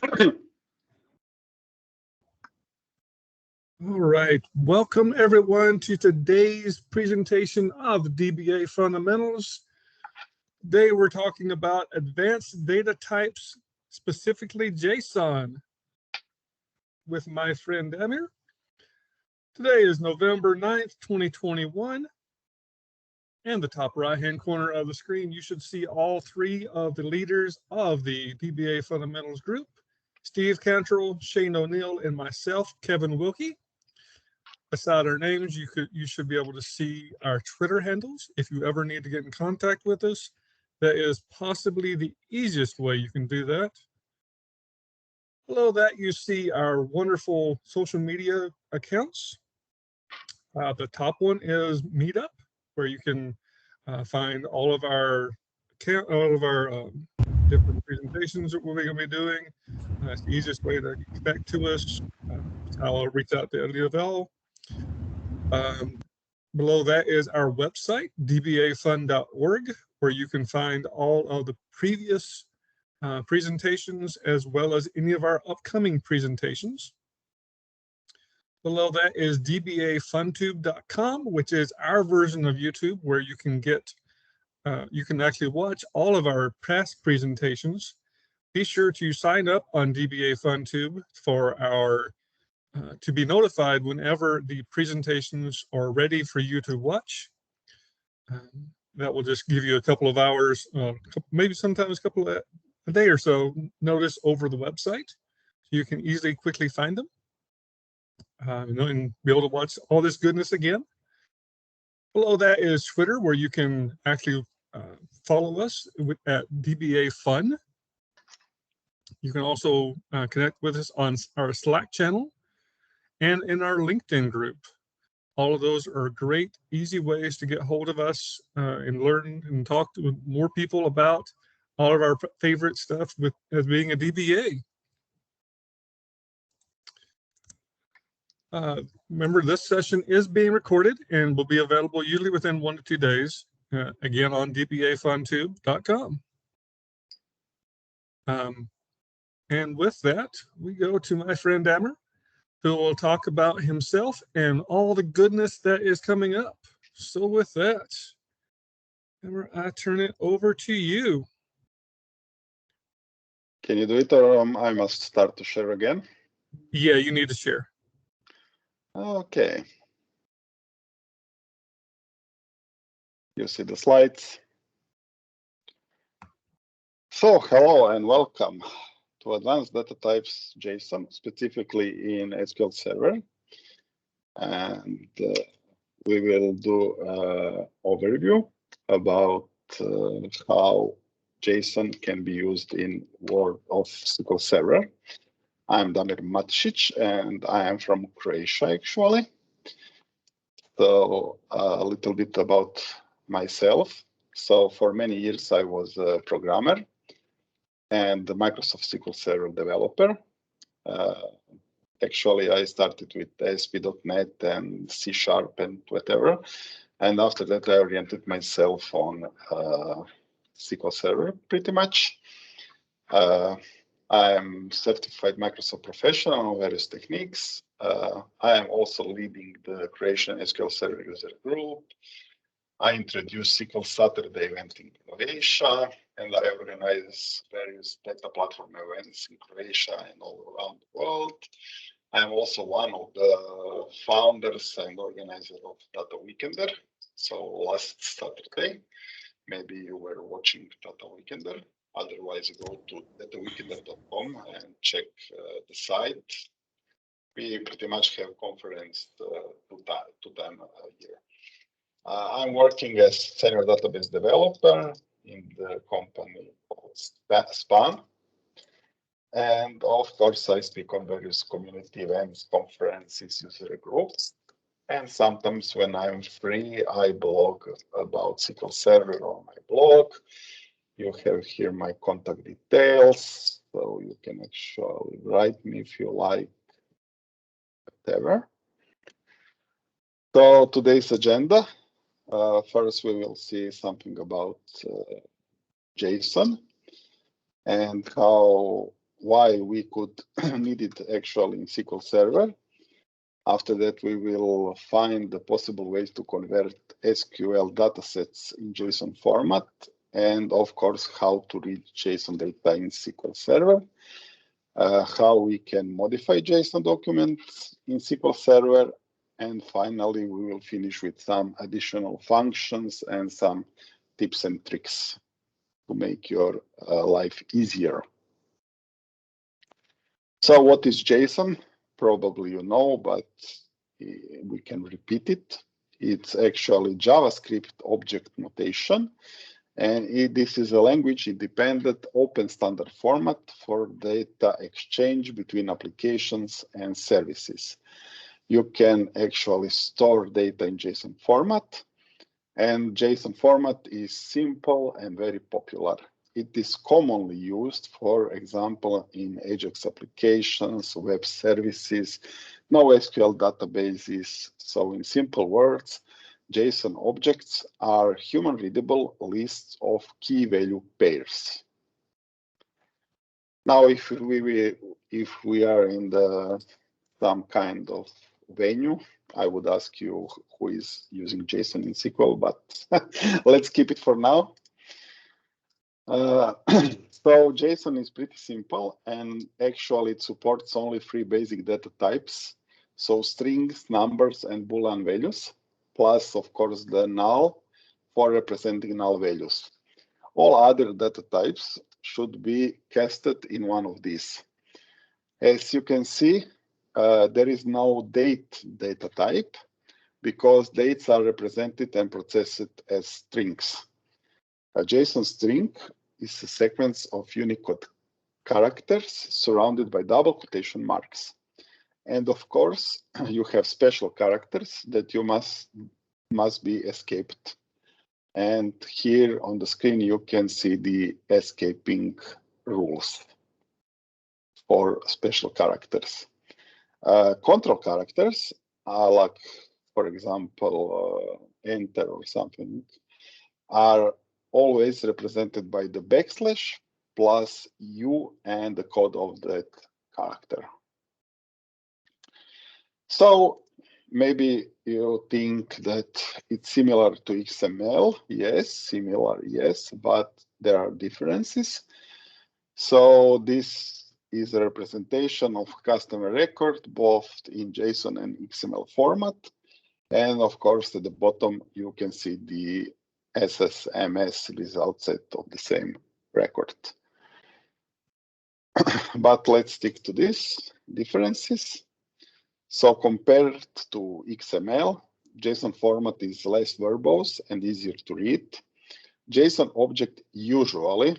All right, welcome everyone to today's presentation of DBA Fundamentals. Today we're talking about advanced data types, specifically JSON, with my friend Damir. Today is November 9th, 2021. In the top right-hand corner of the screen, you should see all three of the leaders of the DBA Fundamentals group, Steve Cantrell, Shane O'Neill, and myself, Kevin Wilkie. Beside our names, you should be able to see our Twitter handles. If you ever need to get in contact with us, that is possibly the easiest way you can do that. Below that, you see our wonderful social media accounts. The top one is Meetup, where you can find all of our different presentations that we're going to be doing. It's the easiest way to connect to us. I'll reach out to LDFL. Below that is our website, dbafund.org, where you can find all of the previous presentations as well as any of our upcoming presentations. Below that is dbafundtube.com, which is our version of YouTube, where you can get, you can actually watch all of our past presentations. Be sure to sign up on DBA FundTube for our, to be notified whenever the presentations are ready for you to watch. That will just give you a couple of hours, maybe sometimes a day or so notice over the website. You can easily, quickly find them. And be able to watch all this goodness again. Below that is Twitter, where you can actually follow us at DBA Fun. You can also connect with us on our Slack channel and in our LinkedIn group. All of those are great, easy ways to get hold of us and learn and talk to more people about all of our favorite stuff as being a DBA. Remember, this session is being recorded and will be available usually within 1 to 2 days, again on dbafundtube.com. And with that, we go to my friend Damir, who will talk about himself and all the goodness that is coming up. So with that, Damir, I turn it over to you. Can you do it, or I must start to share again? Yeah, you need to share. Okay. You see the slides. So hello and welcome to Advanced Data Types JSON, specifically in SQL Server. And we will do an overview about how JSON can be used in world of SQL Server. I'm Damir Matešić, and I am from Croatia, actually. So a little bit about myself. So for many years, I was a programmer and the Microsoft SQL Server developer. Actually, I started with ASP.NET and C# and whatever. And after that, I oriented myself on SQL Server pretty much. I am certified Microsoft professional on various techniques. I am also leading the Croatian SQL Server user group. I introduced SQL Saturday event in Croatia, and I organize various data platform events in Croatia and all around the world. I am also one of the founders and organizer of Data Weekender. So last Saturday, maybe you were watching Data Weekender. Otherwise, go to dataweekender.com and check the site. We pretty much have conference two times a year. I'm working as senior database developer in the company called Span. And of course, I speak on various community events, conferences, user groups. And sometimes when I'm free, I blog about SQL Server on my blog. You have here my contact details, so you can actually write me if you like, whatever. So today's agenda, first we will see something about JSON and how why we could need it actually in SQL Server. After that, we will find the possible ways to convert SQL datasets in JSON format, and of course, how to read JSON data in SQL Server, how we can modify JSON documents in SQL Server, and finally, we will finish with some additional functions and some tips and tricks to make your life easier. So what is JSON? Probably you know, but we can repeat it. It's actually JavaScript Object Notation, and this is a language-independent open standard format for data exchange between applications and services. You can actually store data in JSON format, and JSON format is simple and very popular. It is commonly used, for example, in Ajax applications, web services, NoSQL databases. So in simple words, JSON objects are human-readable lists of key value pairs. Now, if we are in some kind of venue, I would ask you who is using JSON in SQL, but let's keep it for now. So JSON is pretty simple, and actually it supports only 3 basic data types. So strings, numbers, and Boolean values, plus of course the null for representing null values. All other data types should be casted in one of these. As you can see, there is no date data type because dates are represented and processed as strings. A JSON string is a sequence of Unicode characters surrounded by double quotation marks. And of course, you have special characters that you must be escaped. And here on the screen, you can see the escaping rules for special characters. Control characters are like, for example, enter or something, are always represented by the backslash plus U and the code of that character. So maybe you think that it's similar to XML. Yes, similar, yes, but there are differences. So this is a representation of customer record, both in JSON and XML format. And of course, at the bottom, you can see the SSMS result set of the same record. But let's stick to these differences. So compared to XML, JSON format is less verbose and easier to read. JSON objects usually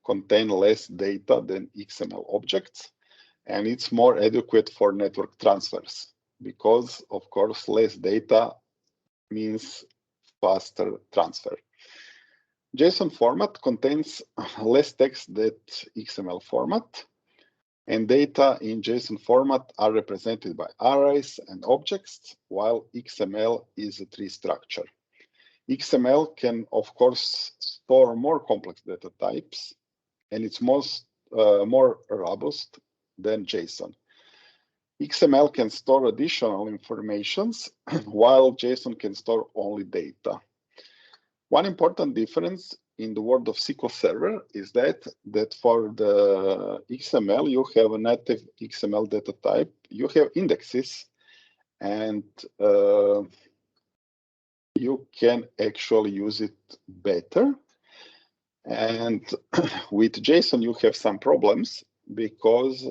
contain less data than XML objects, and it's more adequate for network transfers because, of course, less data means faster transfer. JSON format contains less text than XML format, and data in JSON format are represented by arrays and objects, while XML is a tree structure. XML can, of course, store more complex data types, and it's more robust than JSON. XML can store additional informations, while JSON can store only data. One important difference in the world of SQL Server is that for the XML, you have a native XML data type, you have indexes, and you can actually use it better. And with JSON, you have some problems because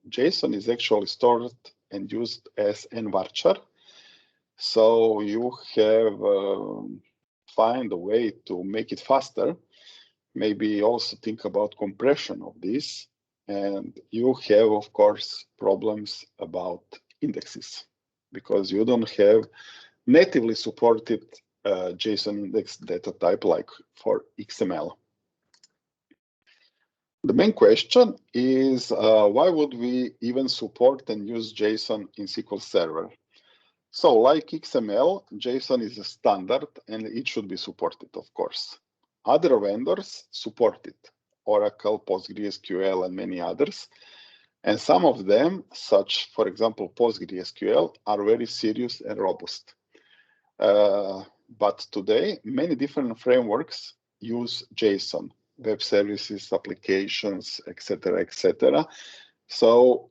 JSON is actually stored and used as nvarchar. So you have find a way to make it faster. Maybe also think about compression of this. And you have, of course, problems about indexes because you don't have natively supported JSON index data type like for XML. The main question is why would we even support and use JSON in SQL Server? So like XML, JSON is a standard and it should be supported, of course. Other vendors support it. Oracle, PostgreSQL, and many others. And some of them, such, for example, PostgreSQL, are very serious and robust. But today, many different frameworks use JSON, web services, applications, etc., etc. So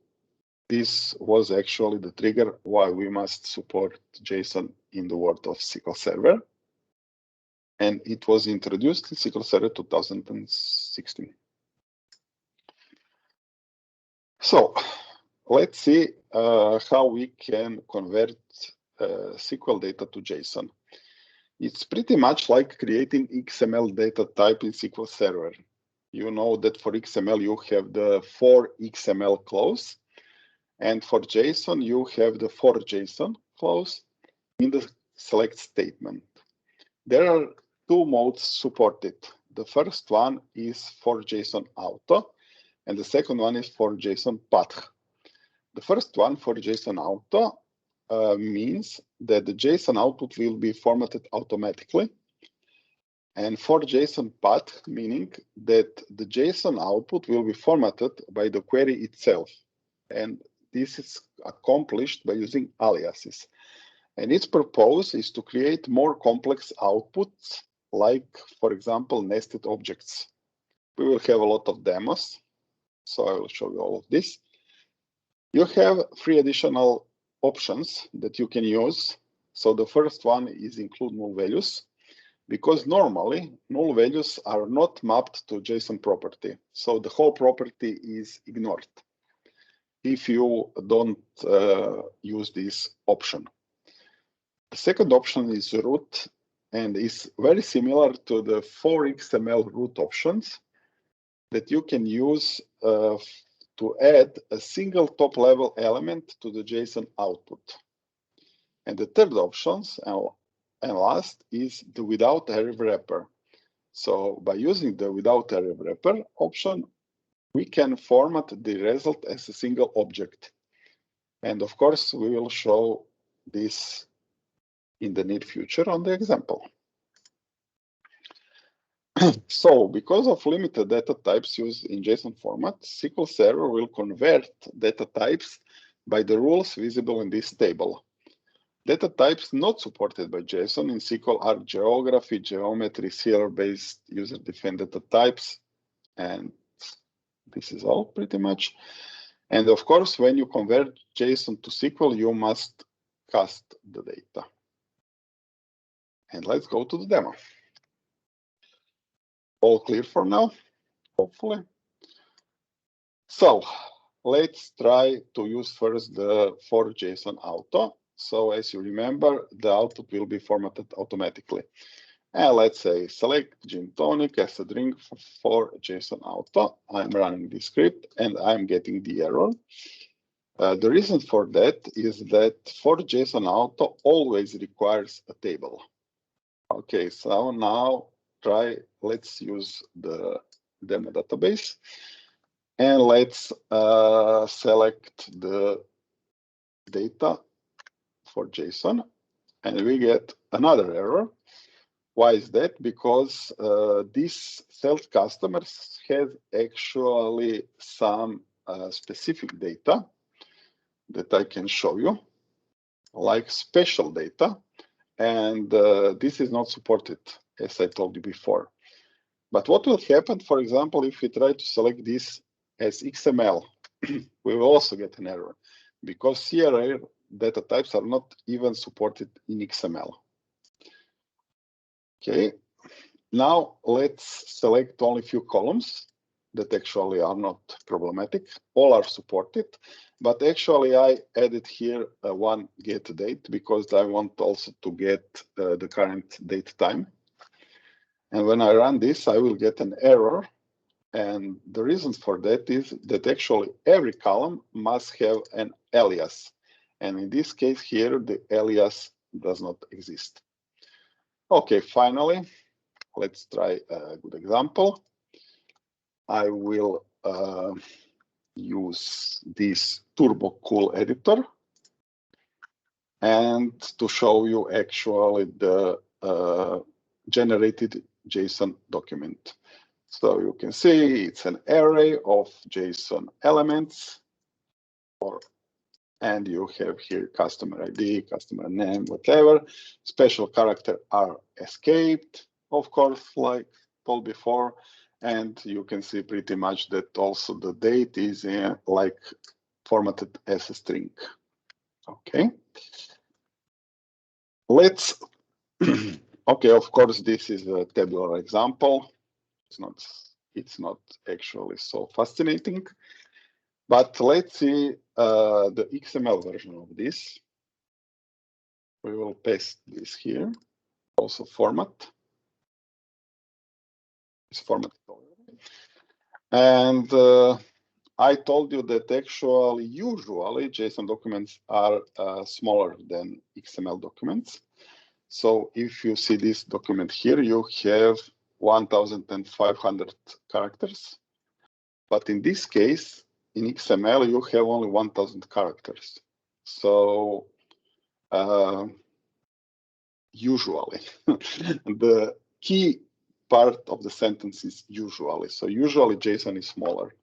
this was actually the trigger why we must support JSON in the world of SQL Server. And it was introduced in SQL Server 2016. So let's see how we can convert SQL data to JSON. It's pretty much like creating XML data type in SQL Server. You know that for XML, you have the for XML clause. And for JSON, you have the for JSON clause in the select statement. There are two modes supported. The first one is for JSON Auto, and the second one is for JSON Path. The first one for JSON Auto means that the JSON output will be formatted automatically. And for JSON Path, meaning that the JSON output will be formatted by the query itself. And this is accomplished by using aliases. And its purpose is to create more complex outputs, like, for example, nested objects. We will have a lot of demos, so I will show you all of this. You have 3 additional options that you can use. So the first one is include null values, because normally null values are not mapped to JSON property. So the whole property is ignored if you don't use this option. The second option is root, and is very similar to the for XML root options that you can use to add a single top-level element to the JSON output. And the third option, and last, is the without array wrapper. So by using the without array wrapper option, we can format the result as a single object. And of course, we will show this in the near future on the example. So because of limited data types used in JSON format, SQL Server will convert data types by the rules visible in this table. Data types not supported by JSON in SQL are geography, geometry, CLR-based user-defined data types, and this is all pretty much. And of course, when you convert JSON to SQL, you must cast the data. And let's go to the demo. All clear for now, hopefully. So let's try to use first the for JSON Auto. So as you remember, the output will be formatted automatically. And let's say select gin tonic as a drink for JSON Auto. I'm running this script and I'm getting the error. The reason for that is that for JSON Auto always requires a table. Okay, so now let's use the demo database and let's select the data for JSON, and we get another error. Why is that? Because this sales customers have actually some specific data that I can show you, like special data, and this is not supported, as I told you before. But what will happen, for example, if we try to select this as XML, we will also get an error, because CLR data types are not even supported in XML. Okay, now let's select only a few columns that actually are not problematic. All are supported, but actually I added here one get date because I want also to get the current date time. And when I run this, I will get an error. And the reason for that is that actually every column must have an alias. And in this case here, the alias does not exist. Okay, finally, let's try a good example. I will use this Turbo Cool editor and to show you actually the generated JSON document. So you can see it's an array of JSON elements, and you have here customer ID, customer name, whatever. Special character are escaped, of course, like told before. And you can see pretty much that also the date is like formatted as a string. Okay. Let's, okay, of course, this is a tabular example. It's not actually so fascinating, but let's see the XML version of this. We will paste this here, also format. It's formatted already. And I told you that actually, usually JSON documents are smaller than XML documents. So if you see this document here, you have 1,500 characters. But in this case, in XML, you have only 1,000 characters. So usually, the key part of the sentence is usually. So usually JSON is smaller.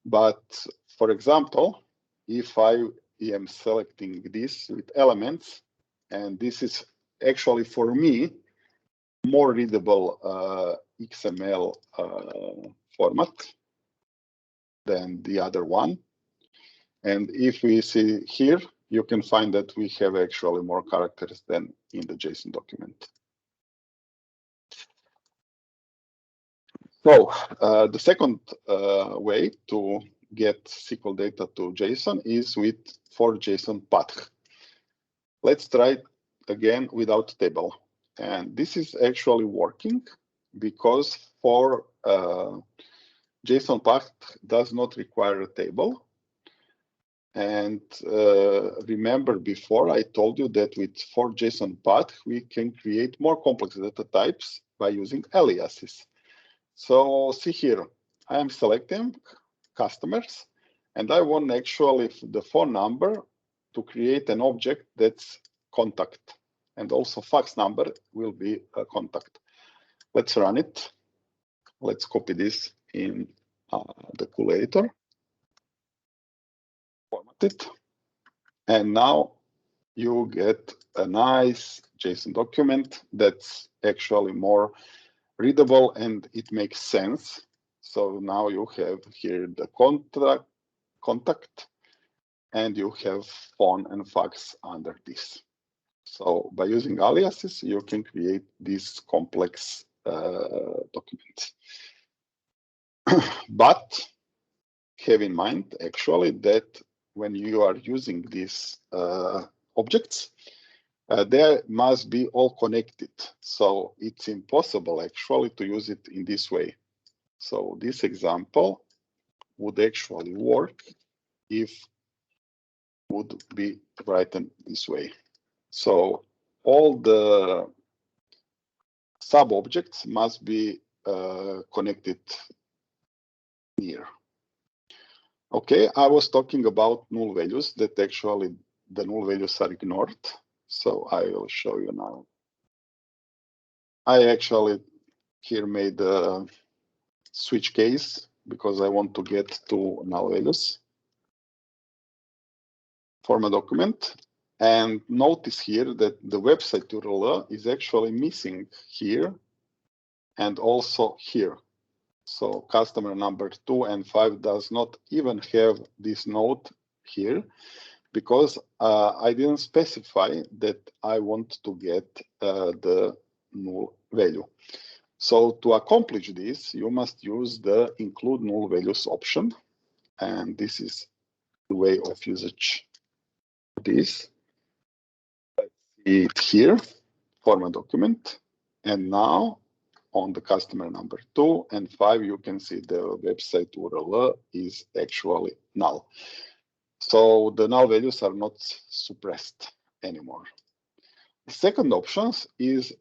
But for example, if I am selecting this with elements, and this is actually for me more readable XML format than the other one. And if we see here, you can find that we have actually more characters than in the JSON document. So the second way to get SQL data to JSON is with for JSON path. Let's try it again without table. And this is actually working because for JSON path does not require a table. And remember before I told you that with for JSON path, we can create more complex data types by using aliases. So see here, I am selecting customers, and I want actually the phone number to create an object that's contact, and also fax number will be a contact. Let's run it. Let's copy this in the cool editor, format it, and now you get a nice JSON document that's actually more readable and it makes sense. So now you have here the contact, and you have phone and fax under this. So by using aliases, you can create these complex documents. But have in mind actually that when you are using these objects, they must be all connected. So it's impossible actually to use it in this way. So this example would actually work if would be written this way. So all the sub-objects must be connected here. Okay, I was talking about null values that actually the null values are ignored. So I will show you now. I actually here made a switch case because I want to get to null values for my document. And notice here that the website URL is actually missing here and also here. So customer number 2 and 5 does not even have this node here because I didn't specify that I want to get the null value. So to accomplish this, you must use the include null values option. And this is the way of usage of this. Let's see it here for my document. And now on the customer number 2 and 5, you can see the website URL is actually null. So the null values are not suppressed anymore. The second option is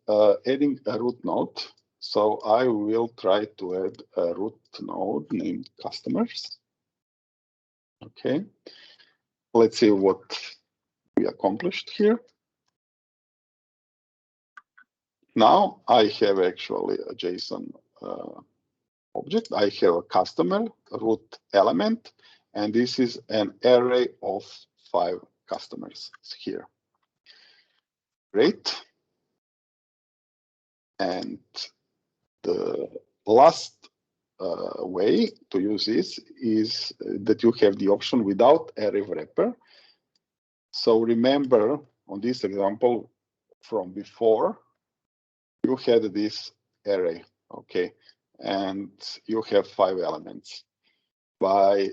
adding a root node. So I will try to add a root node named customers. Okay, let's see what we accomplished here. Now I have actually a JSON object. I have a customer root element, and this is an array of 5 customers here. Great. And the last way to use this is that you have the option without array wrapper. So remember, on this example from before, you had this array, okay, and you have 5 elements. By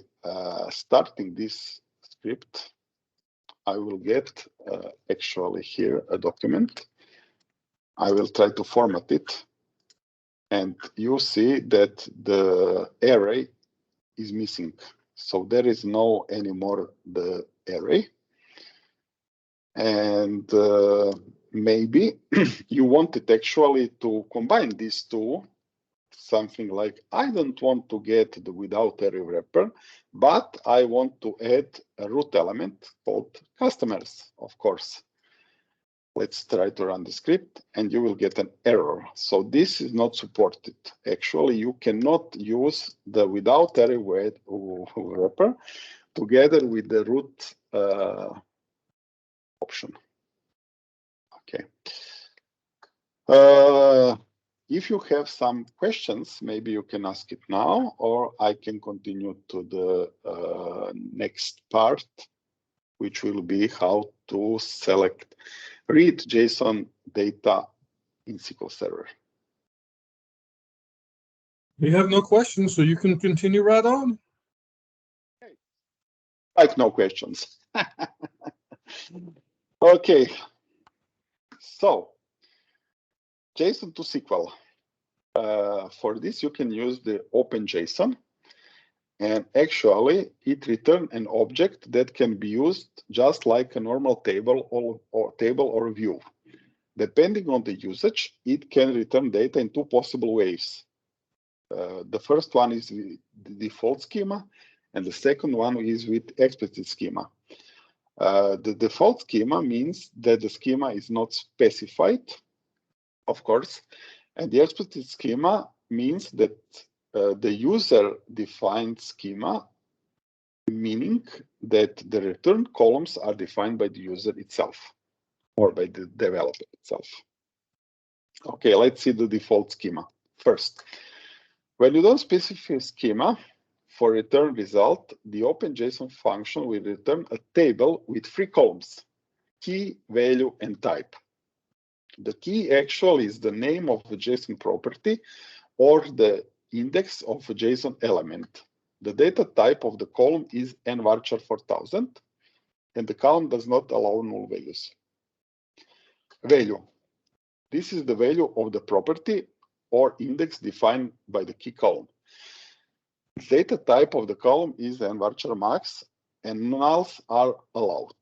starting this script, I will get actually here a document. I will try to format it, and you see that the array is missing. So there is no anymore the array. And maybe you wanted actually to combine these two, something like, I don't want to get the without array wrapper, but I want to add a root element called customers, of course. Let's try to run the script and you will get an error. So this is not supported. Actually, you cannot use the without array wrapper together with the root option. Okay. If you have some questions, maybe you can ask it now, or I can continue to the next part, which will be how to read JSON data in SQL Server. We have no questions, so you can continue right on. Okay. Like no questions. Okay. So, JSON to SQL. For this, you can use the OpenJSON. And actually, it returns an object that can be used just like a normal table or view. Depending on the usage, it can return data in 2 possible ways. The first one is the default schema, and the second one is with explicit schema. The default schema means that the schema is not specified, of course, and the explicit schema means that the user-defined schema, meaning that the return columns are defined by the user itself or by the developer itself. Okay, let's see the default schema first. When you don't specify schema for return result, the OpenJSON function will return a table with 3 columns: key, value, and type. The key actually is the name of the JSON property or the index of a JSON element. The data type of the column is nvarchar 4000, and the column does not allow null values. Value. This is the value of the property or index defined by the key column. The data type of the column is nvarchar max, and nulls are allowed.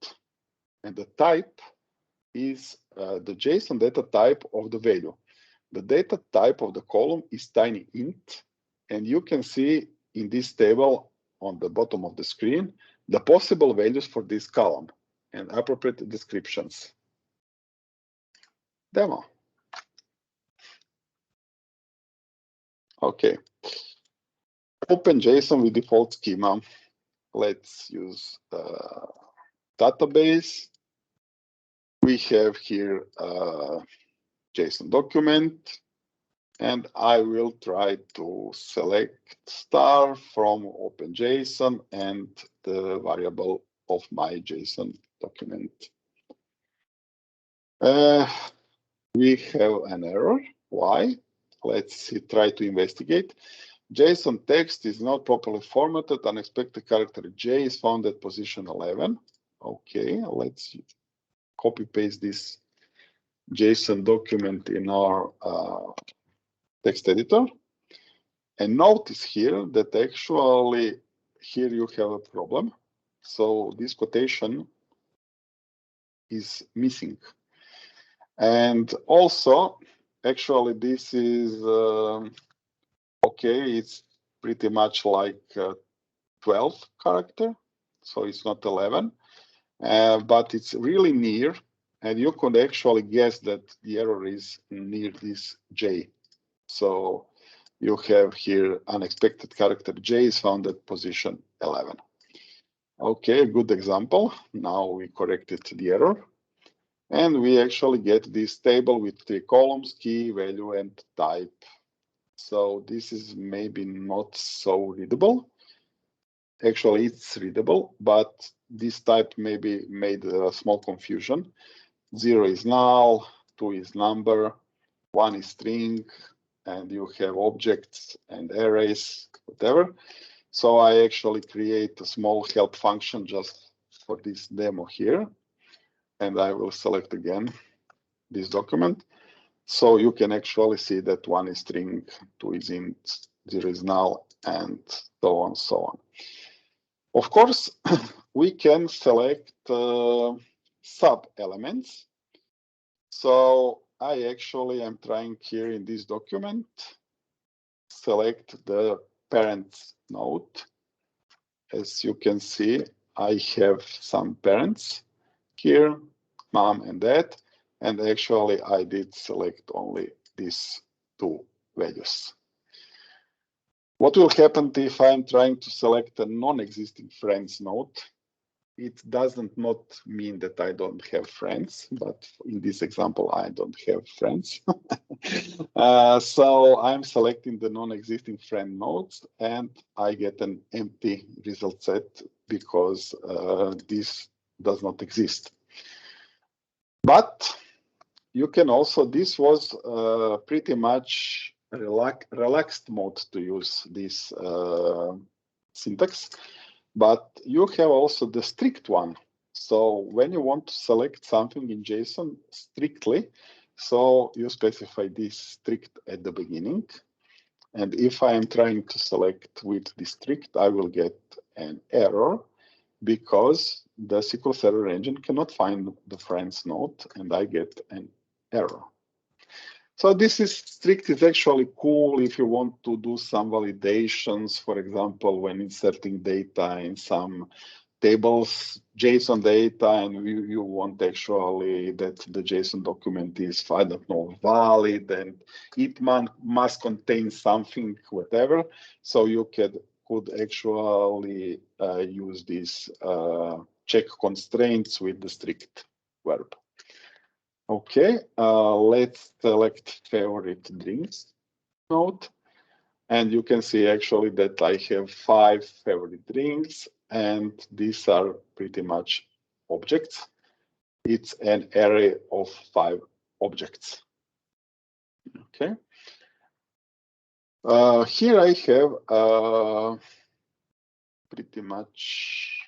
And the type is the JSON data type of the value. The data type of the column is tiny int, and you can see in this table on the bottom of the screen the possible values for this column and appropriate descriptions. Demo. Okay. OpenJSON with default schema. Let's use database. We have here a JSON document, and I will try to select star from OpenJSON and the variable of my JSON document. We have an error. Why? Let's try to investigate. JSON text is not properly formatted. Unexpected character J is found at position 11. Okay, let's copy paste this JSON document in our text editor. And notice here that actually here you have a problem. So this quotation is missing. And also, actually, this is okay. It's pretty much like 12 character, so it's not 11, but it's really near, and you could actually guess that the error is near this J. So you have here unexpected character J is found at position 11. Okay, good example. Now we corrected the error. And we actually get this table with 3 columns, key, value, and type. So this is maybe not so readable. Actually, it's readable, but this type maybe made a small confusion. 0 is null, 2 is number, 1 is string, and you have objects and arrays, whatever. So I actually create a small help function just for this demo here. And I will select again this document. So you can actually see that 1 is string, 2 is int, 0 is null, and so on, so on. Of course, we can select sub-elements. So I actually am trying here in this document, select the parent node. As you can see, I have some parents here, mom and dad, and actually I did select only these 2 values. What will happen if I'm trying to select a non-existing friends node? It doesn't not mean that I don't have friends, but in this example, I don't have friends. So I'm selecting the non-existing friend nodes, and I get an empty result set because this does not exist. But you can also, this was pretty much relaxed mode to use this syntax, but you have also the strict one. So when you want to select something in JSON strictly, so you specify this strict at the beginning. And if I am trying to select with the strict, I will get an error because the SQL Server engine cannot find the friends node, and I get an error. So this is strict is actually cool if you want to do some validations, for example, when inserting data in some tables, JSON data, and you want actually that the JSON document is, I don't know, valid, and it must contain something, whatever. So you could actually use these check constraints with the strict verb. Okay, let's select favorite drinks node. And you can see actually that I have 5 favorite drinks, and these are pretty much objects. It's an array of 5 objects. Okay. Here I have pretty much,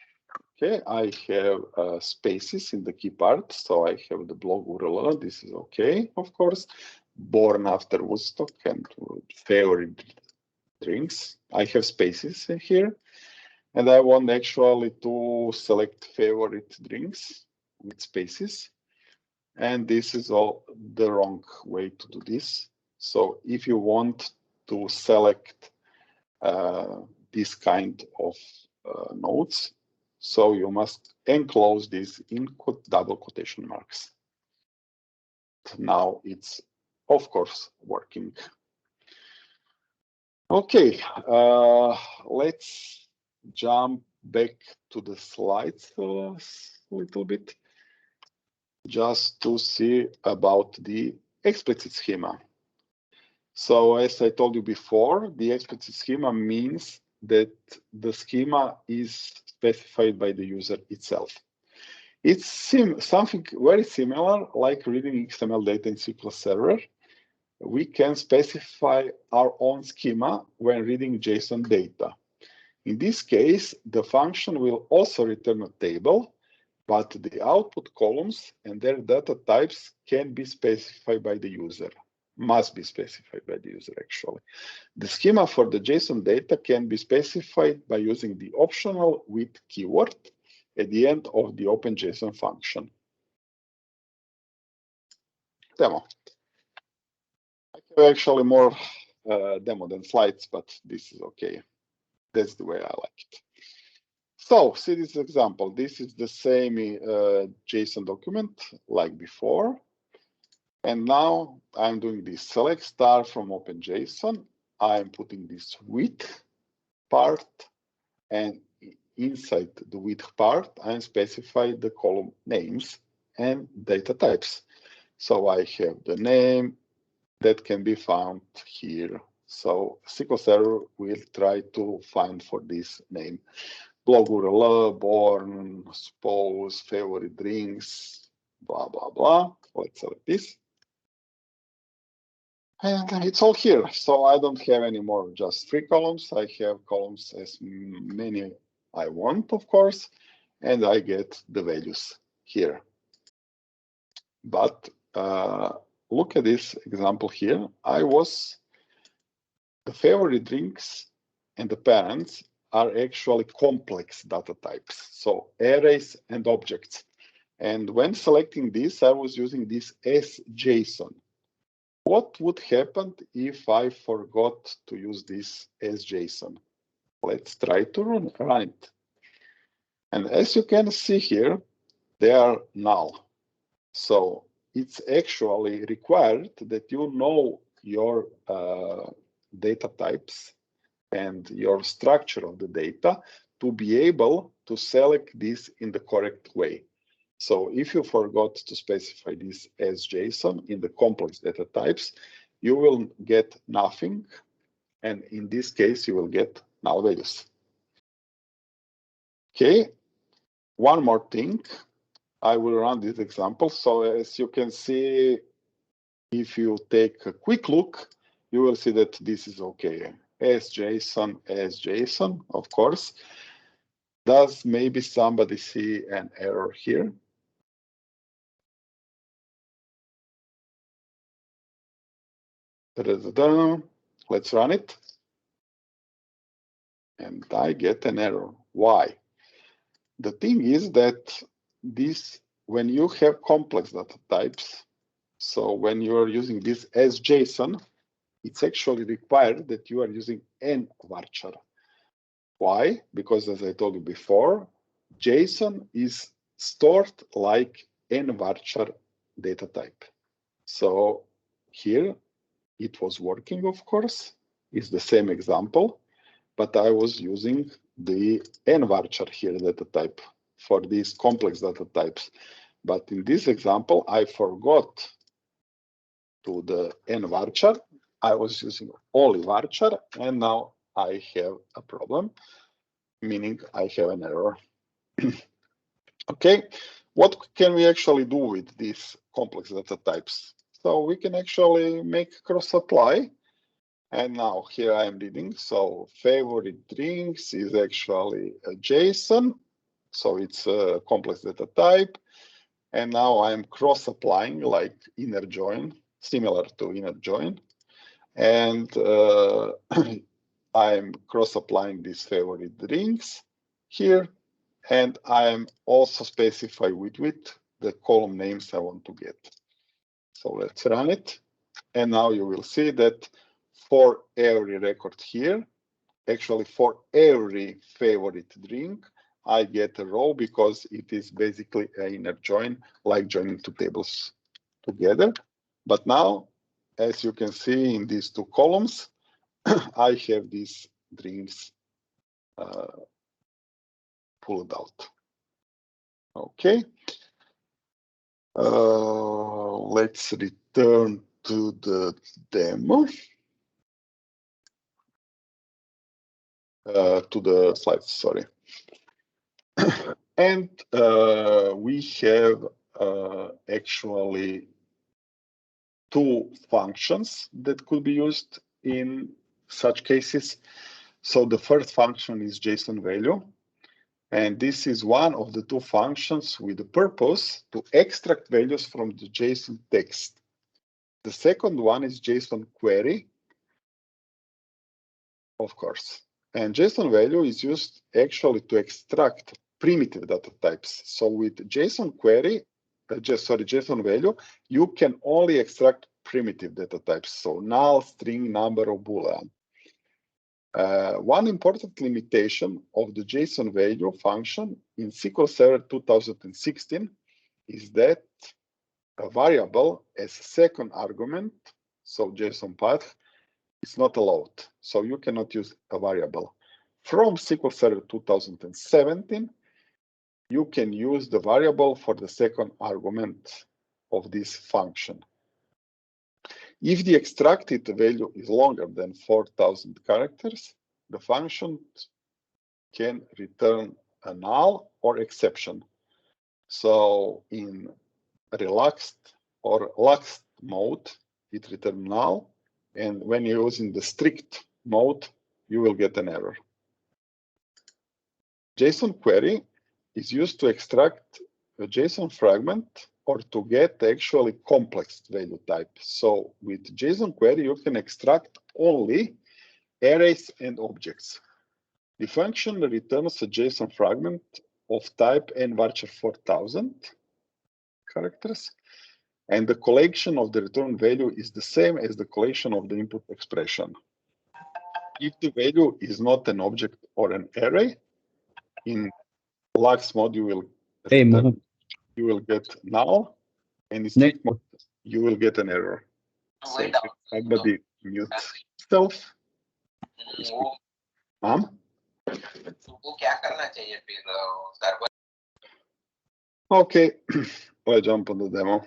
okay, I have spaces in the key part. So I have the blog URL. This is okay, of course. Born after Woodstock and favorite drinks. I have spaces here, and I want actually to select favorite drinks with spaces. And this is all the wrong way to do this. So if you want to select this kind of nodes, so you must enclose this in double quotation marks. Now it's, of course, working. Okay, let's jump back to the slides a little bit, just to see about the explicit schema. So as I told you before, the explicit schema means that the schema is specified by the user itself. It's something very similar like reading XML data in SQL Server. We can specify our own schema when reading JSON data. In this case, the function will also return a table, but the output columns and their data types can be specified by the user, must be specified by the user actually. The schema for the JSON data can be specified by using the optional with keyword at the end of the OpenJSON function. Demo. I have actually more demo than slides, but this is okay. That's the way I like it. So see this example. This is the same JSON document like before. And now I'm doing this select star from OpenJSON. I'm putting this width part, and inside the width part, I'm specifying the column names and data types. So I have the name that can be found here. So SQL Server will try to find for this name. Blog URL, born, suppose, favorite drinks, blah, blah, blah. Let's select this. And it's all here. So I don't have any more just 3 columns. I have columns as many I want, of course, and I get the values here. But look at this example here. The favorite drinks and the parents are actually complex data types, so arrays and objects. And when selecting this, I was using this SJSON. What would happen if I forgot to use this SJSON? Let's try to run it. And as you can see here, they are null. So it's actually required that you know your data types and your structure of the data to be able to select this in the correct way. So if you forgot to specify this as JSON in the complex data types, you will get nothing. And in this case, you will get null values. Okay, one more thing. I will run this example. So as you can see, if you take a quick look, you will see that this is okay. As JSON, of course. Does maybe somebody see an error here? Let's run it. And I get an error. Why? The thing is that when you have complex data types, so when you are using this as JSON, it's actually required that you are using n varchar. Why? Because as I told you before, JSON is stored like n varchar data type. So here it was working, of course. It's the same example, but I was using the n varchar here data type for these complex data types. But in this example, I forgot to the n varchar. I was using only varchar, and now I have a problem, meaning I have an error. Okay, what can we actually do with these complex data types? So we can actually make cross-apply. And now here I am reading. So favorite drinks is actually a JSON. So it's a complex data type. And now I'm cross-applying like inner join, similar to inner join. And I'm cross-applying these favorite drinks here. And I'm also specify with the column names I want to get. So let's run it. And now you will see that for every record here, actually for every favorite drink, I get a row because it is basically an inner join, like joining 2 tables together. But now, as you can see in these 2 columns, I have these drinks pulled out. Okay. Let's return to the demo. To the slides, sorry. And we have actually 2 functions that could be used in such cases. So the first function is JSON value. And this is one of the 2 functions with the purpose to extract values from the JSON text. The second one is JSON query, of course. And JSON value is used actually to extract primitive data types. So with JSON query, JSON value, you can only extract primitive data types. So null, string, number, or boolean. One important limitation of the JSON value function in SQL Server 2016 is that a variable as a second argument, so JSON path, It's not allowed. So you cannot use a variable. From SQL Server 2017, you can use the variable for the second argument of this function. If the extracted value is longer than 4,000 characters, the function can return a null or exception. So in relaxed or laxed mode, it returns null. And when you're using the strict mode, you will get an error. JSON query is used to extract a JSON fragment or to get actually complex value type. So with JSON query, you can extract only arrays and objects. The function returns a JSON fragment of type nvarchar 4000 characters, and the collection of the return value is the same as the collection of the input expression. If the value is not an object or an array, in lax mode you will get null, and in strict mode you will get an error. So everybody mute self. Okay, let's jump on the demo.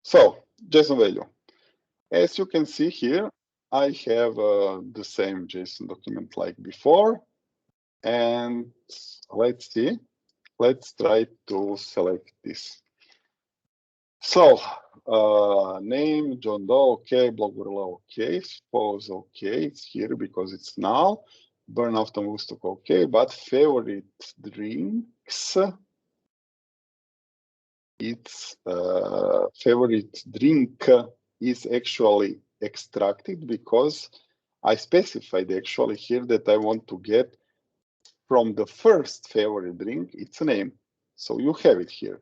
So, JSON value. As you can see here, I have the same JSON document like before. And let's see. Let's try to select this. So, name, John Doe, okay, blog URL, okay, suppose, okay, it's here because it's null. Burn after Woodstock, okay, but favorite drinks, its favorite drink is actually extracted because I specified actually here that I want to get from the first favorite drink its name. So you have it here.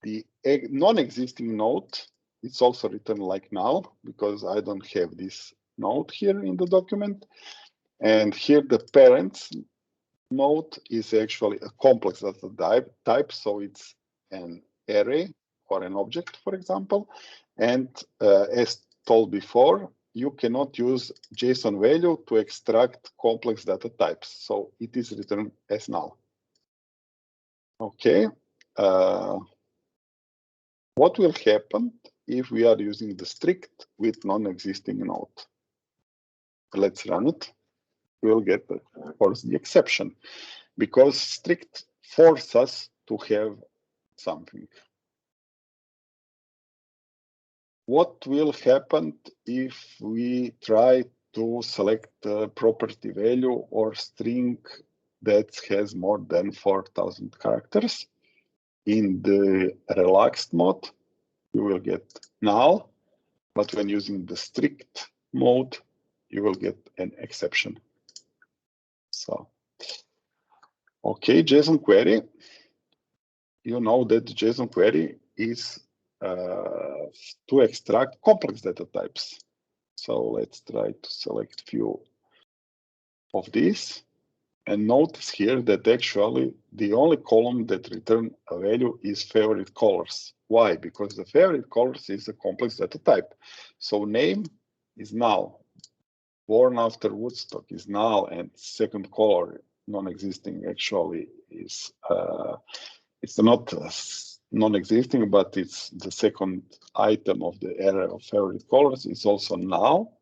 The non-existing node, it's also written like null because I don't have this node here in the document. And here the parents node is actually a complex data type, so it's an array or an object, for example. And as told before, you cannot use JSON value to extract complex data types, so it is written as null. Okay. What will happen if we are using the strict with non-existing node? Let's run it. We'll get, of course, the exception because strict forces us to have something. What will happen if we try to select a property value or string that has more than 4,000 characters? In the relaxed mode, you will get null, but when using the strict mode, you will get an exception. So, okay, JSON query. You know that the JSON query is to extract complex data types. So let's try to select few of these. And notice here that actually the only column that return a value is favorite colors. Why? Because the favorite colors is a complex data type. So name is null. Born after Woodstock is null, and second color non-existing actually is it's not non-existing, but it's the second item of the array of favorite colors is also null.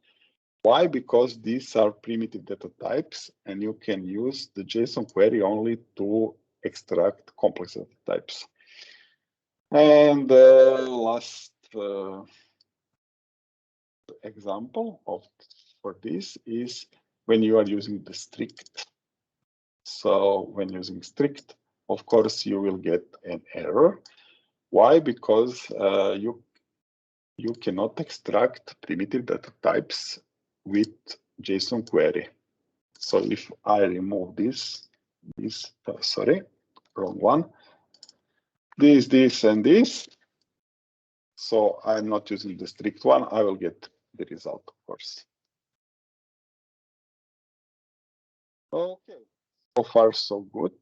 Why? Because these are primitive data types, and you can use the JSON query only to extract complex data types. And the last example for this is when you are using the strict. So when using strict, of course, you will get an error. Why? Because you cannot extract primitive data types with JSON query. So if I remove this, sorry, wrong one, this, and this, so I'm not using the strict one, I will get the result, of course. Okay, so far so good.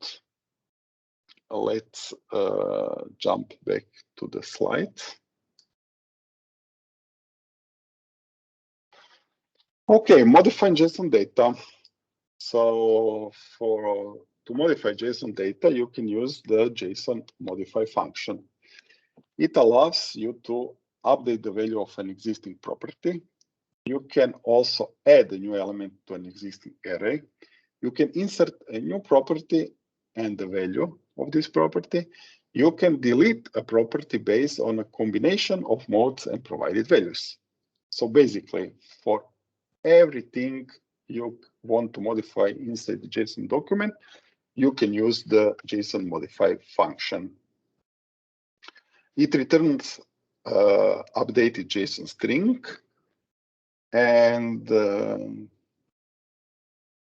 let's jump back to the slide. Okay, modifying JSON data. So to modify JSON data, you can use the JSON Modify function. It allows you to update the value of an existing property. You can also add a new element to an existing array. You can insert a new property and the value of this property. You can delete a property based on a combination of modes and provided values. So basically, for everything you want to modify inside the JSON document, you can use the JSON Modify function. It returns updated JSON string, and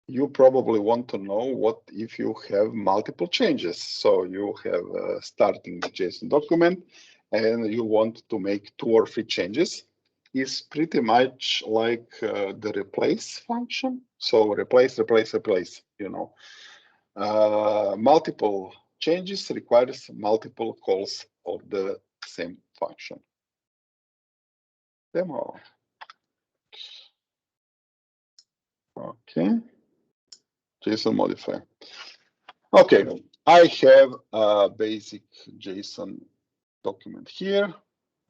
you probably want to know what if you have multiple changes. So you have a starting JSON document and you want to make 2 or 3 changes. It's pretty much like the replace function. So replace, you know. Multiple changes requires multiple calls of the same function. Demo. Okay. JSON modifier. Okay, I have a basic JSON document here,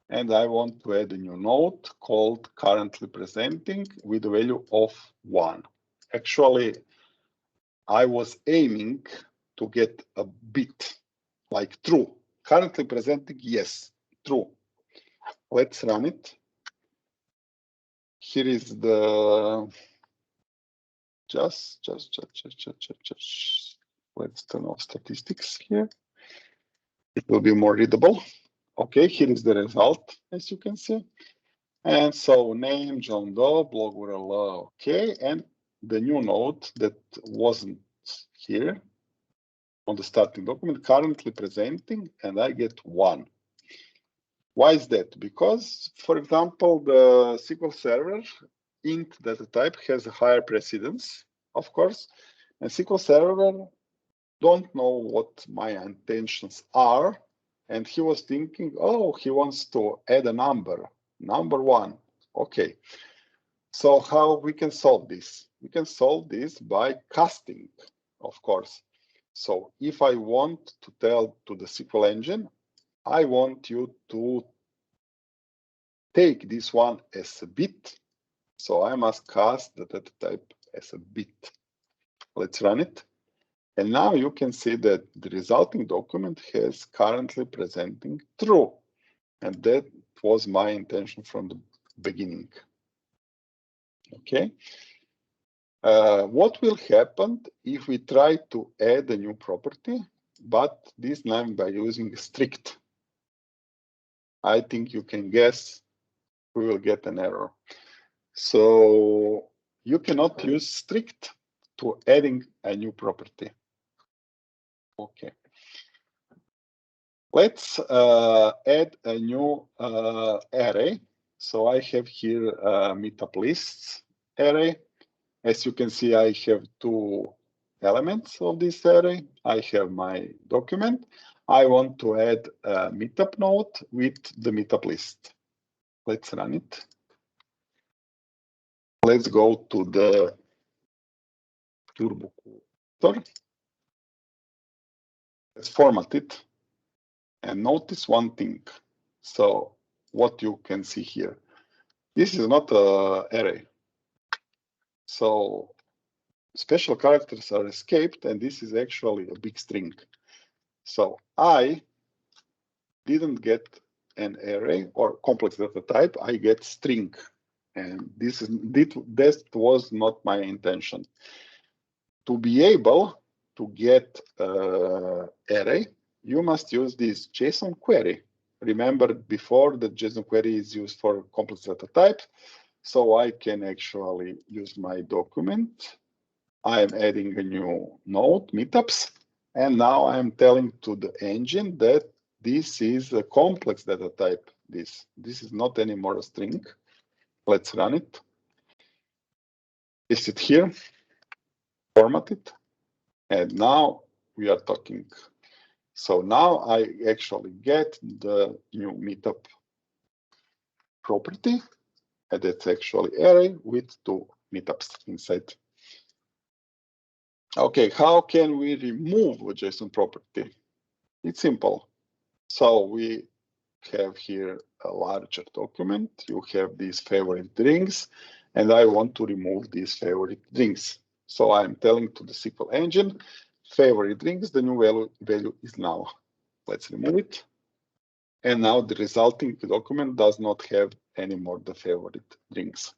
and I want to add a new node called currently presenting with a value of 1. Actually, I was aiming to get a bit like true. Currently presenting, yes, true. Let's run it. Here is the just let's turn off statistics here. It will be more readable. Okay, here is the result, as you can see. And so name, John Doe, blog URL, okay. And the new node that wasn't here on the starting document, currently presenting, and I get 1. Why is that? Because, for example, the SQL Server int data type has a higher precedence, of course, and SQL Server don't know what my intentions are, and he was thinking, oh, he wants to add a number 1. Okay, so how we can solve this? We can solve this by casting, of course. So if I want to tell to the SQL engine, I want you to take this one as a bit. So I must cast the data type as a bit. Let's run it. And now you can see that the resulting document has currently presenting true. And that was my intention from the beginning. Okay. What will happen if we try to add a new property, but this time by using strict? I think you can guess we will get an error. So you cannot use strict to adding a new property. Okay. Let's add a new array. So I have here meetup lists array. As you can see, I have 2 elements of this array. I have my document. I want to add a meetup node with the meetup list. Let's run it. Let's go to the turbo editor. Let's format it. And notice one thing. So what you can see here, this is not an array. So special characters are escaped, and this is actually a big string. So I didn't get an array or complex data type, I get string. And that was not my intention. To be able to get array, you must use this JSON query. Remember before that JSON query is used for complex data type. So I can actually use my document. I am adding a new node, meetups. And now I'm telling to the engine that this is a complex data type. This is not anymore a string. Let's run it. Is it here? Format it. And now we are talking. So now I actually get the new meetup property, and it's actually array with 2 meetups inside. Okay, how can we remove a JSON property? It's simple. So we have here a larger document. You have these favorite drinks, and I want to remove these favorite drinks. So I'm telling to the SQL engine, favorite drinks, the new value is now. Let's remove it. And now the resulting document does not have anymore the favorite drinks.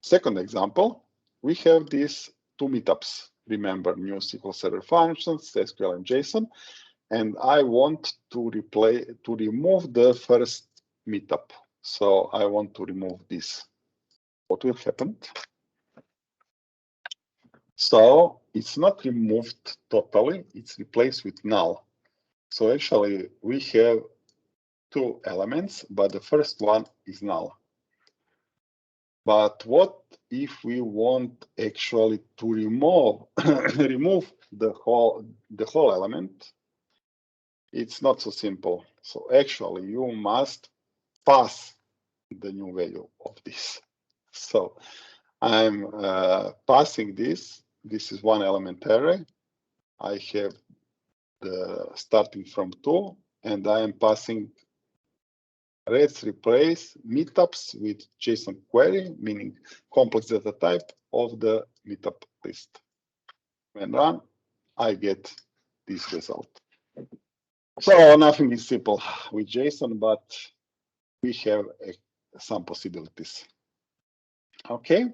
Second example, we have these 2 meetups. Remember, new SQL Server functions, SQL and JSON. And I want to remove the first meetup. So I want to remove this. What will happen? So it's not removed totally, it's replaced with null. So actually we have 2 elements, but the first one is null. But what if we want actually to remove the whole element? It's not so simple. So actually you must pass the new value of this. So I'm passing this. This is 1 element array. I have the starting from 2, and I am passing. Let's replace meetups with JSON query, meaning complex data type of the meetup list. When run, I get this result. So nothing is simple with JSON, but we have some possibilities. Okay.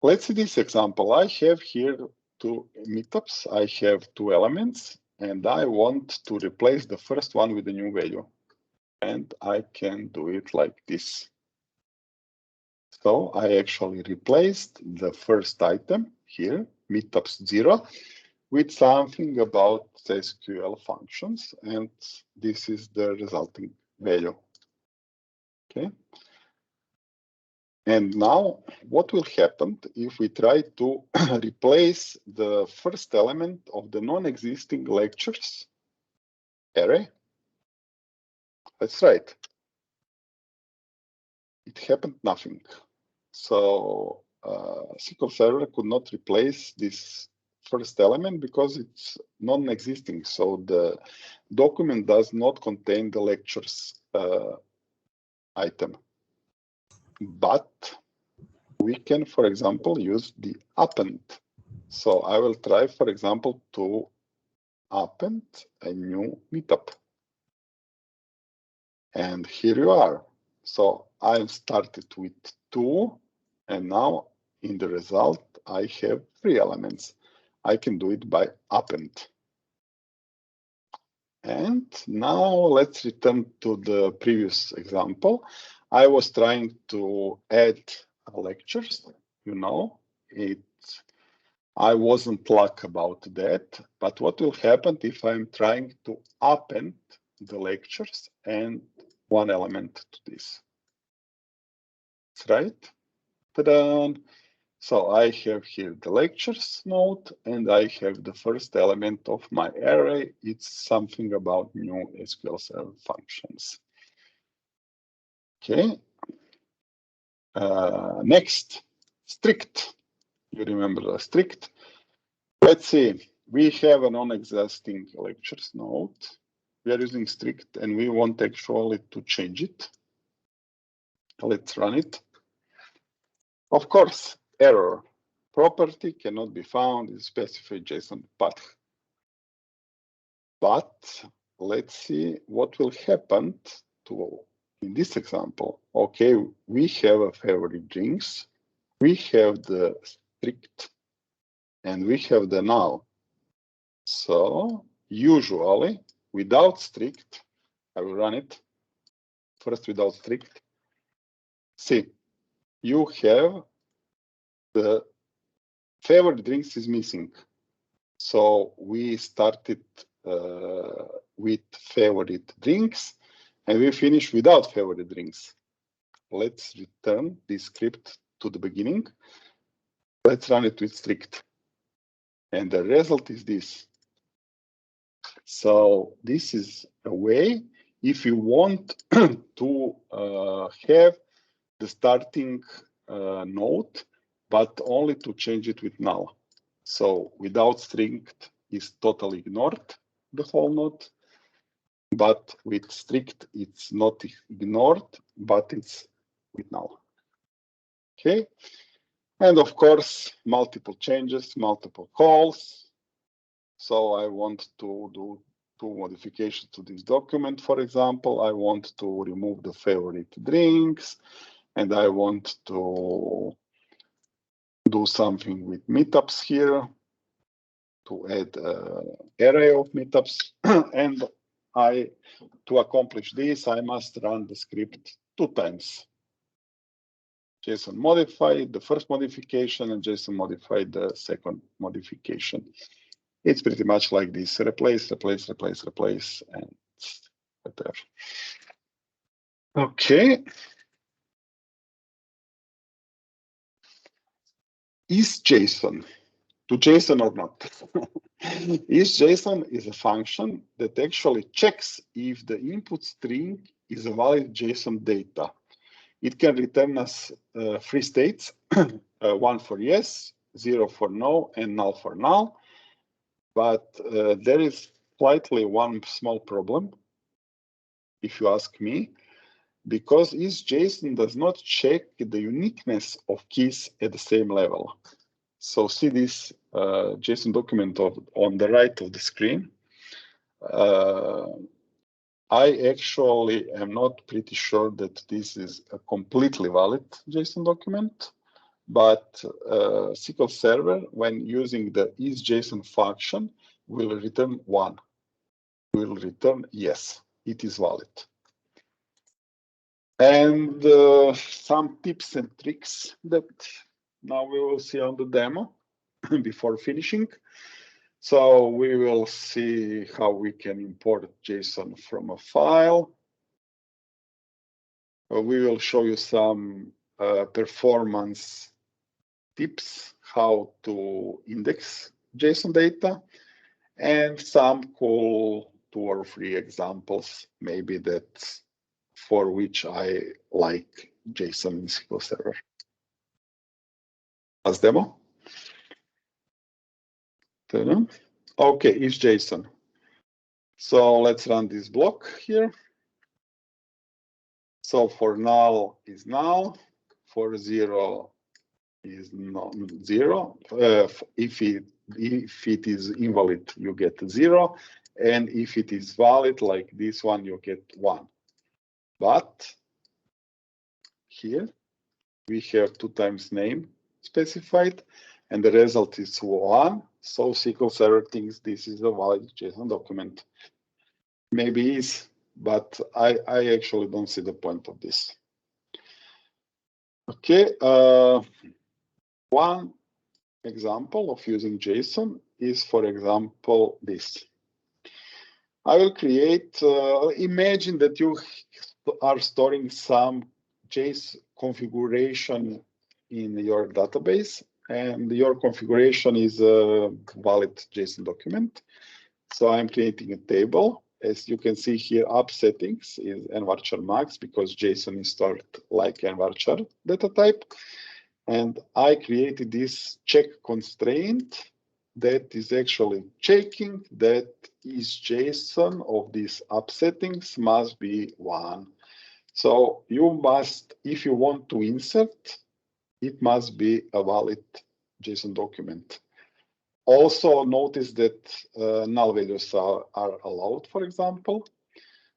Let's see this example. I have here 2 meetups. I have 2 elements, and I want to replace the first one with a new value. And I can do it like this. So I actually replaced the first item here, meetups 0, with something about SQL functions, and this is the resulting value. Okay. And now what will happen if we try to replace the first element of the non-existing lectures array? Let's try it. It happened nothing. So SQL Server could not replace this first element because it's non-existing. So the document does not contain the lectures item. But we can, for example, use the append. So I will try, for example, to append a new meetup. And here you are. So I've started with 2, and now in the result, I have 3 elements. I can do it by append. And now let's return to the previous example. I was trying to add lectures, you know, I wasn't lucky about that, but what will happen if I'm trying to append the lectures and 1 element to this? That's right. Ta-da! So I have here the lectures node, and I have the first element of my array. It's something about new SQL Server functions. Okay. Next, strict. You remember the strict? Let's see. We have a non-existing lectures node. We are using strict, and we want actually to change it. Let's run it. Of course, error. Property cannot be found in specified JSON path. But let's see what will happen to in this example. Okay, we have a favorite drinks, we have the strict, and we have the null. So usually without strict, I will run it first without strict. See, you have the favorite drinks is missing. So we started with favorite drinks, and we finish without favorite drinks. Let's return this script to the beginning. Let's run it with strict. And the result is this. So this is a way if you want to have the starting node, but only to change it with null. So without string is totally ignored, the whole node. But with strict, it's not ignored, but it's with null. Okay. And of course, multiple changes, multiple calls. So I want to do 2 modifications to this document. For example, I want to remove the favorite drinks, and I want to do something with meetups here to add an array of meetups. And to accomplish this, I must run the script 2 times. JSON modify the first modification and JSON modify the second modification. It's pretty much like this: replace, replace, replace, replace, and whatever. Okay. Is JSON to JSON or not? ISJSON is a function that actually checks if the input string is a valid JSON data. It can return us 3 states, 1 for yes, 0 for no, and null for null. But there is slightly one small problem, if you ask me, because ISJSON does not check the uniqueness of keys at the same level. So see this JSON document on the right of the screen. I actually am not pretty sure that this is a completely valid JSON document, but SQL Server, when using the isJSON function, will return 1, will return yes, it is valid. And some tips and tricks that now we will see on the demo before finishing. So we will see how we can import JSON from a file. We will show you some performance tips, how to index JSON data, and some cool 2 or 3 examples, maybe that for which I like JSON in SQL Server. As demo. Okay, is JSON. So let's run this block here. So for null is null, for 0 is not 0. If it is invalid, you get 0, and if it is valid, like this one, you get 1. But here we have 2 times name specified, and the result is 1. So SQL Server thinks this is a valid JSON document. Maybe is, but I actually don't see the point of this. Okay, one example of using JSON is, for example, this. I will create, imagine that you are storing some JSON configuration in your database, and your configuration is a valid JSON document. So I'm creating a table. As you can see here, app settings is nvarchar max, because JSON is stored like nvarchar data type. And I created this check constraint that is actually checking that ISJSON of these app settings must be 1. So you must, if you want to insert, it must be a valid JSON document. Also notice that null values are allowed, for example.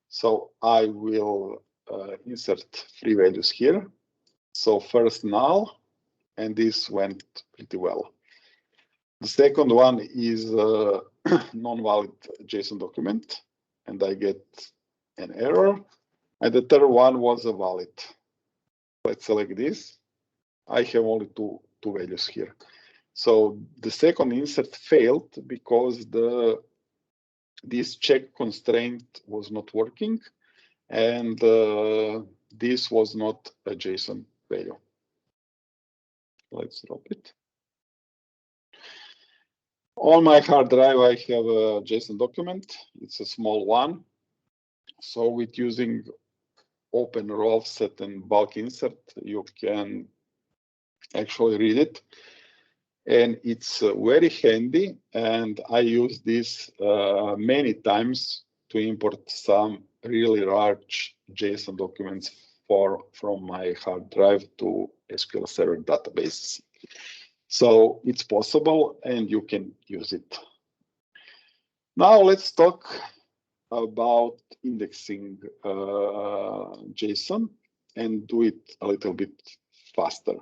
So I will insert 3 values here. So first null, and this went pretty well. The second one is a non-valid JSON document, and I get an error. And the third one was a valid. Let's select this. I have only two values here. So the second insert failed because this check constraint was not working, and this was not a JSON value. Let's drop it. On my hard drive, I have a JSON document. It's a small one. So with using open row offset and bulk insert, you can actually read it. And it's very handy. And I use this many times to import some really large JSON documents from my hard drive to SQL Server database. So it's possible and you can use it. Now let's talk about indexing JSON and do it a little bit faster.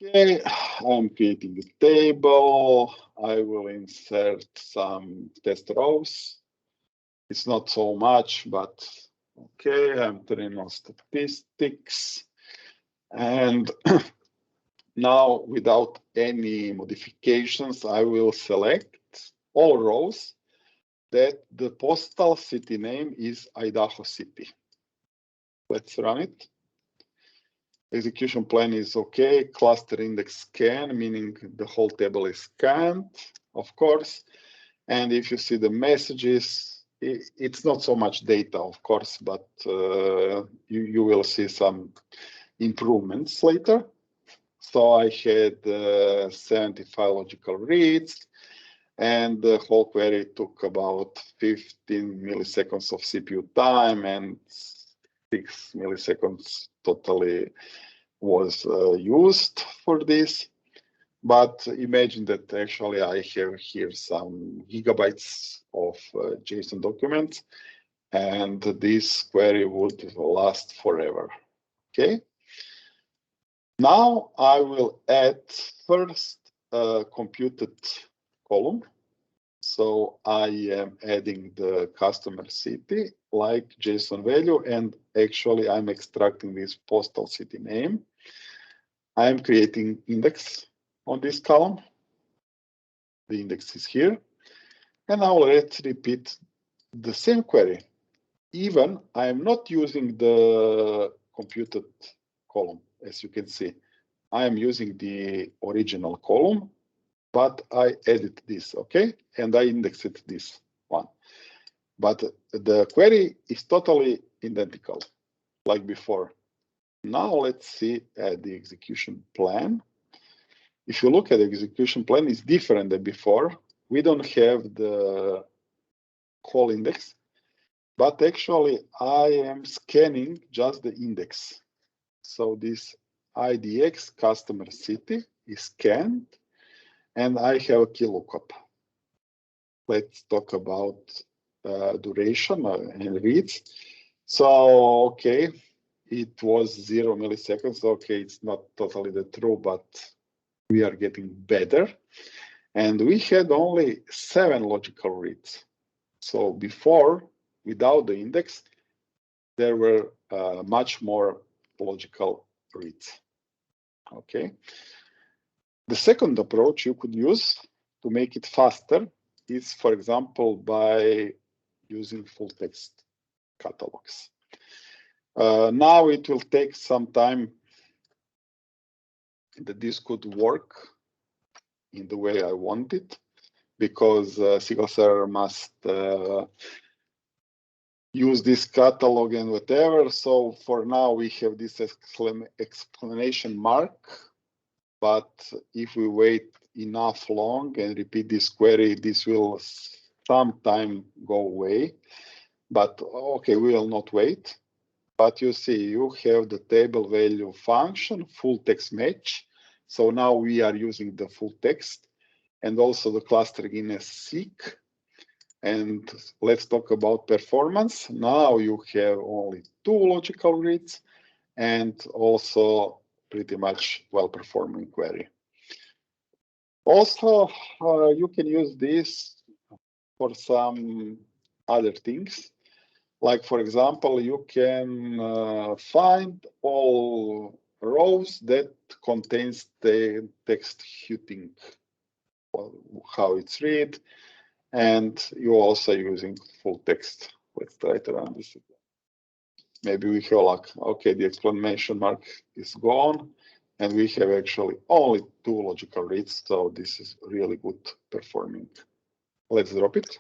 Okay, I'm creating a table. I will insert some test rows. It's not so much, but okay, I'm turning on statistics. And now, without any modifications, I will select all rows that the postal city name is Idaho City. Let's run it. Execution plan is okay. Cluster index scan, meaning the whole table is scanned, of course. And if you see the messages, it's not so much data, of course, but you will see some improvements later. So I had 75 logical reads, and the whole query took about 15 milliseconds of CPU time, and 6 milliseconds totally was used for this. But imagine that actually I have here some gigabytes of JSON documents, and this query would last forever. Okay. Now I will add first a computed column. So I am adding the customer city like JSON value, and actually I'm extracting this postal city name. I'm creating index on this column. The index is here. And now let's repeat the same query. Even I'm not using the computed column, as you can see. I am using the original column, but I edit this, okay? And I indexed this one. But the query is totally identical, like before. Now let's see the execution plan. If you look at the execution plan, it's different than before. We don't have the call index, but actually I am scanning just the index. So this IDX customer city is scanned, and I have a key lookup. Let's talk about duration and reads. So, okay, it was 0 milliseconds. Okay, it's not totally the true, but we are getting better. And we had only 7 logical reads. So before, without the index, there were much more logical reads. Okay. The second approach you could use to make it faster is, for example, by using full text catalogs. Now it will take some time that this could work in the way I want it, because SQL Server must use this catalog and whatever. So for now, we have this exclamation mark. But if we wait enough long and repeat this query, this will sometime go away. But okay, we will not wait. But you see, you have the table value function, full text match. So now we are using the full text and also the clustering in a seek. And let's talk about performance. Now you have only 2 logical reads and also pretty much well-performing query. Also, you can use this for some other things. Like, for example, you can find all rows that contains the text heading, how it's read, and you're also using full text. Let's try to run this again. Maybe we have luck. Okay, the exclamation mark is gone, And we have actually only 2 logical reads, so this is really good performing. Let's drop it.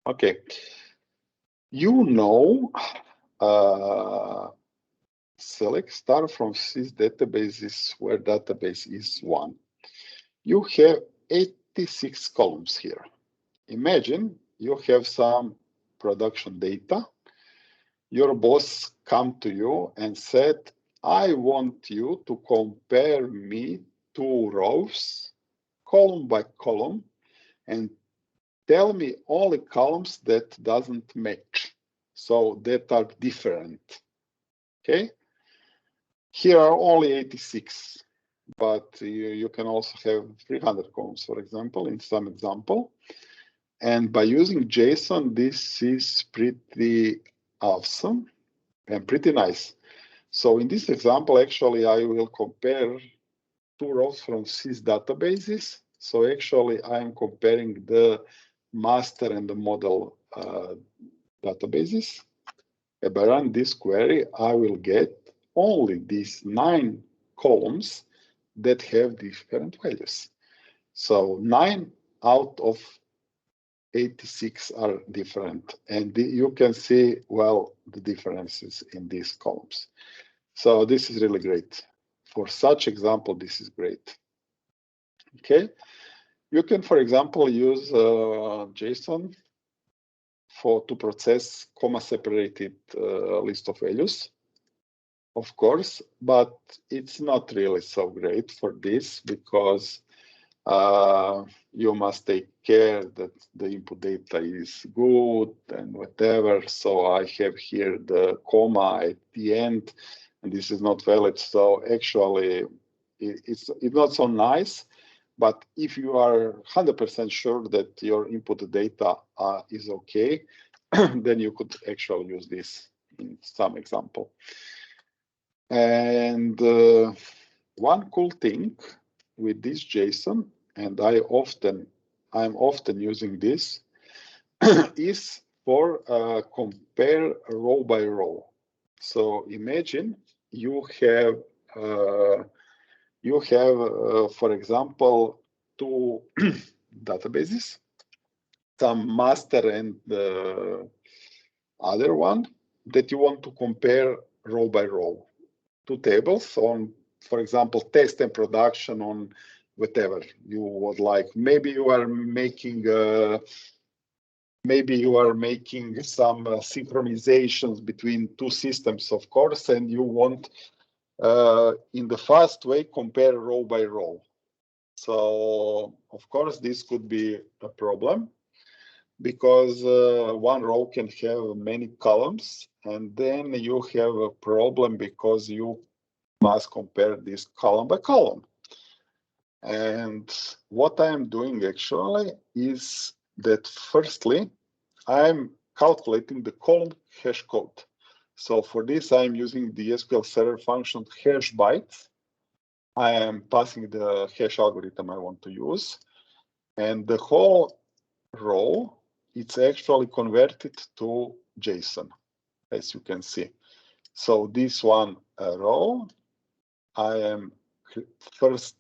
Okay. You know, select star from sys databases where database is 1. You have 86 columns here. Imagine you have some production data. Your boss come to you and said, I want you to compare me 2 rows, column by column, and tell me all the columns that doesn't match, so that are different. Okay? Here are only 86, but you can also have 300 columns, for example, in some example. And by using JSON, this is pretty awesome and pretty nice. So in this example, actually, I will compare 2 rows from sys databases. So actually, I'm comparing the master and the model databases. If I run this query, I will get only these 9 columns that have different values. So 9 out of 86 are different, and you can see, well, the differences in these columns. So this is really great. For such example, this is great. Okay, you can, for example, use JSON to process comma-separated list of values, of course, but it's not really so great for this because you must take care that the input data is good and whatever. So I have here the comma at the end, and this is not valid. So actually, it's not so nice. But if you are 100% sure that your input data is okay, then you could actually use this in some example. And one cool thing with this JSON, and I'm often using this, is for compare row by row. So imagine you have for example, 2 databases, some master and the other one that you want to compare row by row. 2 tables on, for example, test and production on whatever you would like. Maybe you are making some synchronizations between 2 systems, of course, and you want in the fast way compare row by row. So of course this could be a problem because one row can have many columns, and then you have a problem because you must compare this column by column. And what I am doing actually is that firstly, I'm calculating the column hash code. So for this, I'm using the SQL Server function hash bytes. I am passing the hash algorithm I want to use. And the whole row, it's actually converted to JSON, as you can see. So this one row, I am first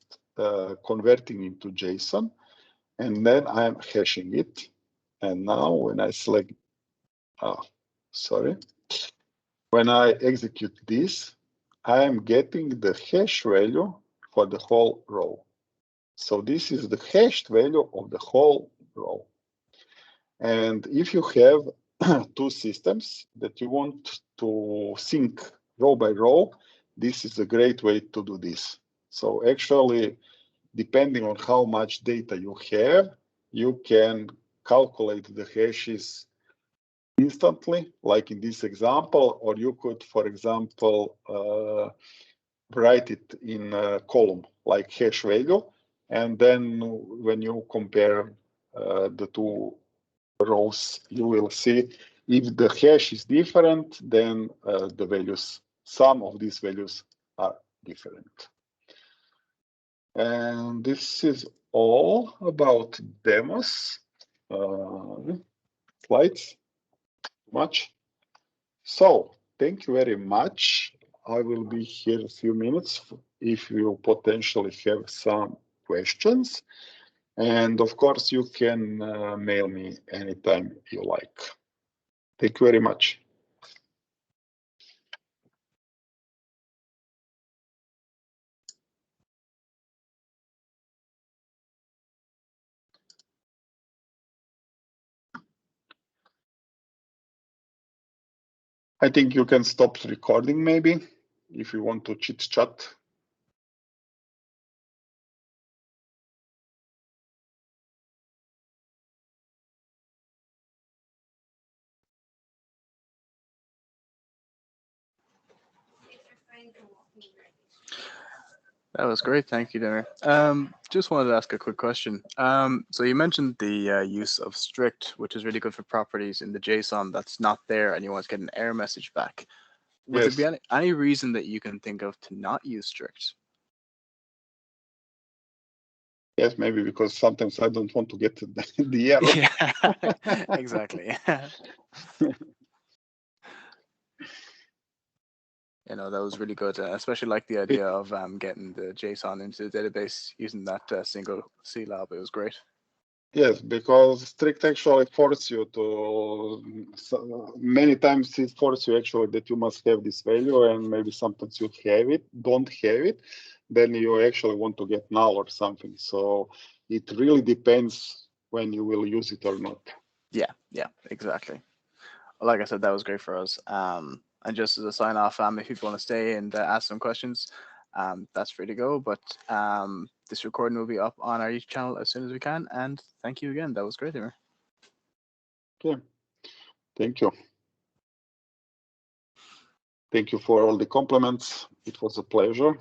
converting into JSON, and then I am hashing it. And now when I select, when I execute this, I am getting the hash value for the whole row. So this is the hashed value of the whole row. And if you have 2 systems that you want to sync row by row, this is a great way to do this. So actually, depending on how much data you have, you can calculate the hashes instantly, like in this example, or you could, for example, write it in a column like hash value, and then when you compare the 2 rows, you will see if the hash is different, then the values, some of these values are different. And this is all about demos. Slides, much. So thank you very much. I will be here a few minutes if you potentially have some questions. And of course, you can mail me anytime you like. Thank you very much. I think you can stop the recording maybe if you want to chit chat. That was great. Thank you, Damir. Just wanted to ask a quick question. So you mentioned the use of strict, which is really good for properties in the JSON that's not there and you want to get an error message back. Would Yes. there be any reason that you can think of to not use strict? Yes, maybe because sometimes I don't want to get the error. Yeah, exactly. You know, that was really good. Especially like the idea of getting the JSON into the database using that single CLAB. It was great. Yes, because strict actually force you to, many times it forces you actually that you must have this value, and maybe sometimes you don't have it, then you actually want to get null or something. So it really depends when you will use it or not. Yeah, exactly. Well, like I said, that was great for us. And just as a sign off, if people want to stay and ask some questions, that's free to go. But this recording will be up on our YouTube channel as soon as we can. And thank you again. That was great, Damir. Okay, thank you. Thank you for all the compliments. It was a pleasure.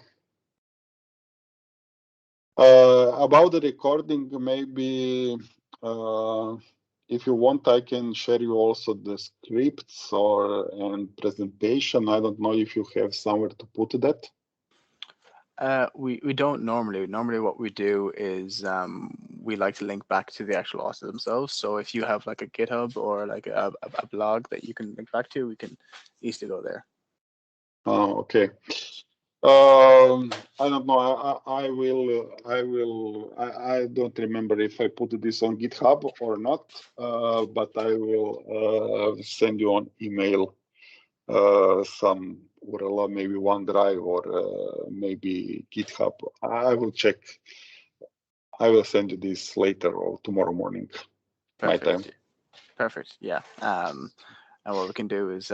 About the recording, maybe if you want, I can share you also the scripts and presentation. I don't know if you have somewhere to put that. We don't normally. Normally, what we do is we like to link back to the actual author themselves. So if you have like a GitHub or like a blog that you can link back to, we can easily go there. Oh, okay. I don't know. I don't remember if I put this on GitHub or not, but I will send you on email some URL, maybe OneDrive or maybe GitHub. I will check. I will send you this later or tomorrow morning. Perfect. My time. Perfect. Yeah. And what we can do is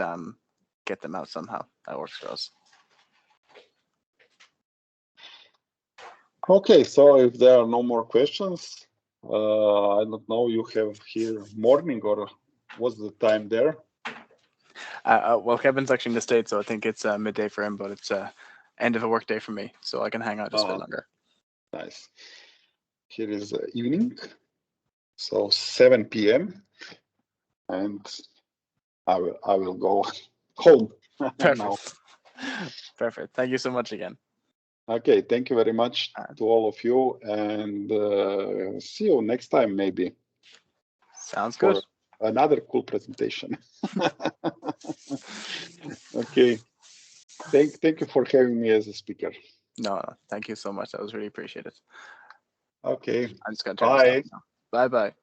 get them out somehow. That works for us. Okay, so if there are no more questions, I don't know, you have here morning or what's the time there? Well, Kevin's actually in the States, so I think it's midday for him, but it's end of a work day for me, so I can hang out just a bit longer. Nice. Here is evening, so 7 p.m. and I will go home. Perfect. Now. Perfect. Thank you so much again. Okay, thank you very much to all of you, and see you next time maybe. Sounds good. Another cool presentation. Okay. Thank you for having me as a speaker. No, thank you so much. That was really appreciated. Okay. I'm just gonna turn this off now. Bye bye.